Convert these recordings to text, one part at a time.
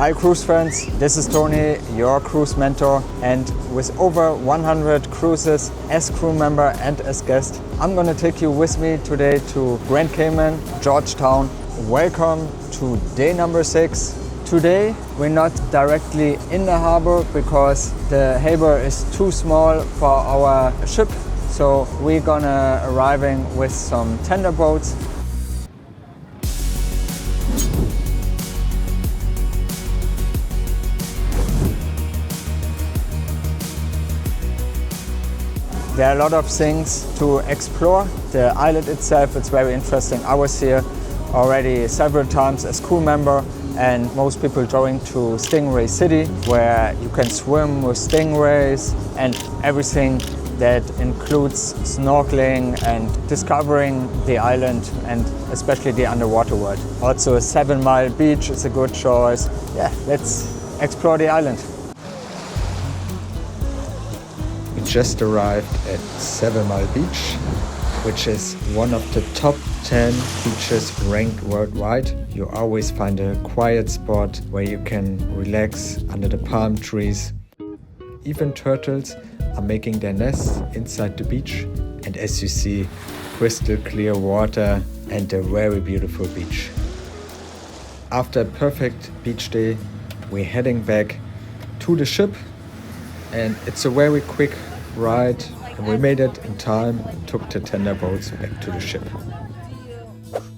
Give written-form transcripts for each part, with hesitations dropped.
Hi cruise friends, this is Tony, your cruise mentor, and with over 100 cruises as crew member and as guest, I'm gonna take you with me today to Grand Cayman, Georgetown. Welcome to day number 6. Today we're not directly in the harbor because the harbor is too small for our ship, so we're gonna arriving with some tender boats. There are a lot of things to explore. The island itself, it's very interesting. I was here already several times as crew member, and most people going to Stingray City, where you can swim with stingrays and everything that includes snorkeling and discovering the island and especially the underwater world. Also, 7 Mile Beach is a good choice. Yeah, let's explore the island. We just arrived at 7 Mile Beach, which is one of the top 10 beaches ranked worldwide. You always find a quiet spot where you can relax under the palm trees. Even turtles are making their nests inside the beach, and as you see, crystal clear water and a very beautiful beach. After a perfect beach day, we're heading back to the ship, and it's a very quick ride, and we made it in time and took the tender boats back to the ship.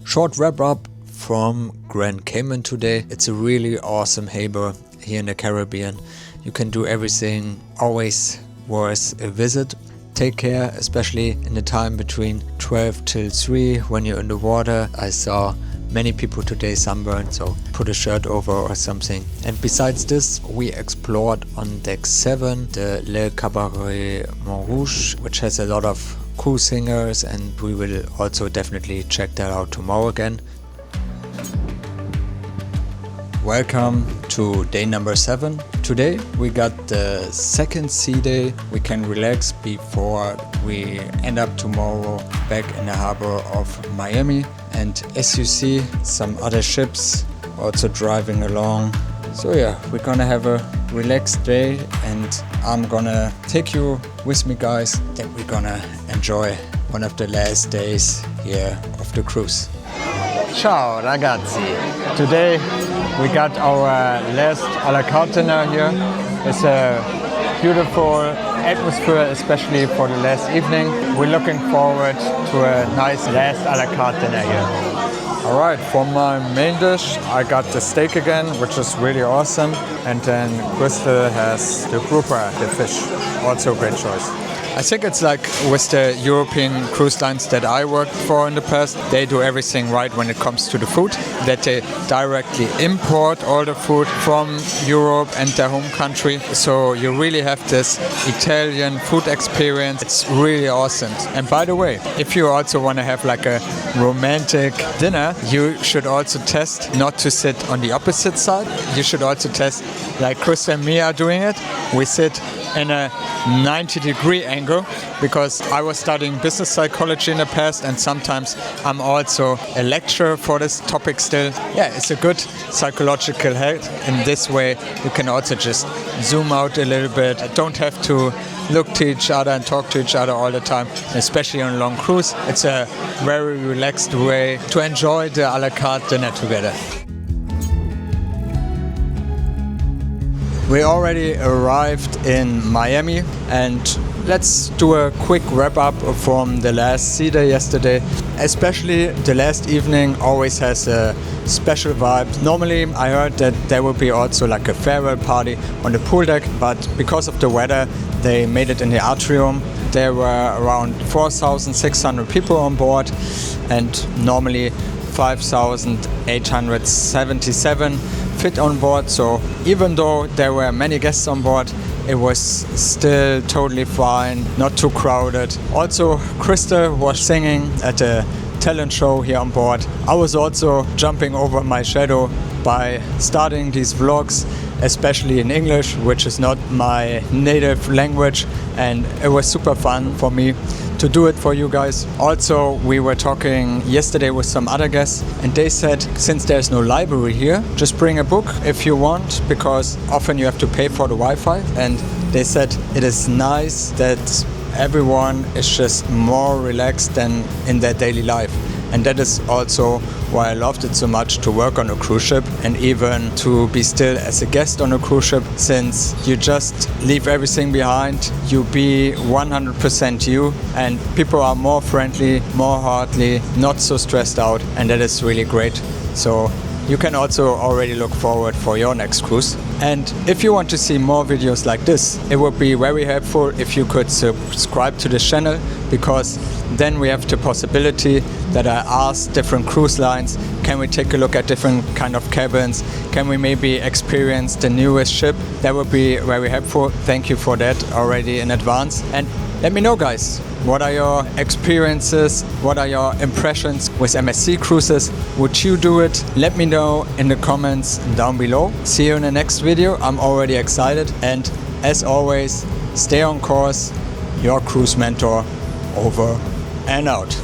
Short wrap up from Grand Cayman today. It's a really awesome harbor here in the Caribbean. You can do everything, always worth a visit. Take care, especially in the time between 12 till 3 when you're in the water. I saw many people today sunburned, so put a shirt over or something. And besides this, we explored on deck 7 the Cabaret Rouge, which has a lot of cool singers, and we will also definitely check that out tomorrow again. Welcome to day number 7. Today we got the second sea day. We can relax before we end up tomorrow back in the harbor of Miami. And as you see, some other ships also driving along. So yeah, we're gonna have a relaxed day, and I'm gonna take you with me, guys, that we're gonna enjoy one of the last days here of the cruise. Ciao ragazzi! Today we got our last a la carte dinner here. It's a beautiful atmosphere, especially for the last evening. We're looking forward to a nice last a la carte dinner here. Alright, for my main dish I got the steak again, which is really awesome. And then Crystal has the grouper, the fish. Also a great choice. I think it's like with the European cruise lines that I worked for in the past, they do everything right when it comes to the food, that they directly import all the food from Europe and their home country. So you really have this Italian food experience. It's really awesome. And by the way, if you also want to have like a romantic dinner, you should also test not to sit on the opposite side. You should also test, like Chris and me are doing it. We sit in a 90-degree angle, because I was studying business psychology in the past, and sometimes I'm also a lecturer for this topic still. Yeah, it's a good psychological help. In this way, you can also just zoom out a little bit. Don't have to look to each other and talk to each other all the time, especially on a long cruise. It's a very relaxed way to enjoy the a la carte dinner together. We already arrived in Miami, and let's do a quick wrap up from the last sea day yesterday. Especially the last evening always has a special vibe. Normally I heard that there will be also like a farewell party on the pool deck, but because of the weather they made it in the atrium. There were around 4,600 people on board, and normally 5,877 fit on board. So even though there were many guests on board, it was still totally fine, not too crowded. Also, Krista was singing at a talent show here on board. I was also jumping over my shadow by starting these vlogs, especially in English, which is not my native language, and it was super fun for me to do it for you guys. Also, we were talking yesterday with some other guests, and they said since there's no library here, just bring a book if you want, because often you have to pay for the Wi-Fi. And they said it is nice that everyone is just more relaxed than in their daily life. And that is also why I loved it so much to work on a cruise ship and even to be still as a guest on a cruise ship, since you just leave everything behind, you be 100% you, and people are more friendly, more heartily, not so stressed out, and that is really great. So you can also already look forward for your next cruise. And if you want to see more videos like this, it would be very helpful if you could subscribe to this channel, because then we have the possibility that I ask different cruise lines, can we take a look at different kind of cabins, can we maybe experience the newest ship? That would be very helpful. Thank you for that already in advance. And let me know, guys, what are your experiences? What are your impressions with MSC cruises? Would you do it? Let me know in the comments down below. See you in the next video. I'm already excited. And as always, stay on course. Your cruise mentor, over and out.